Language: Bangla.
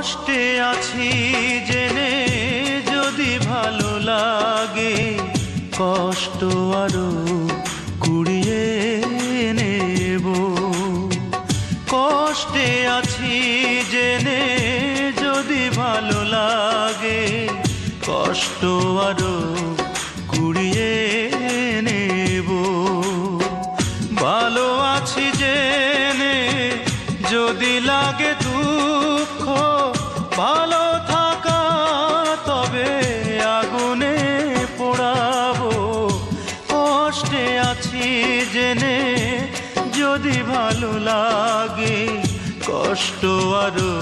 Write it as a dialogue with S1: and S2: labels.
S1: কষ্টে আছি জেনে যদি ভালো লাগে, কষ্ট আরো কুড়িয়ে নেব। কষ্টে আছি জেনে যদি ভালো লাগে, কষ্ট আরো কুড়িয়ে নেব। ভালো আছি জেনে যদি লাগে দুঃখ, ভালো থাকা তবে আগুনে পোড়াবো। কষ্টে আছি জেনে যদি ভালো লাগে, কষ্ট আরো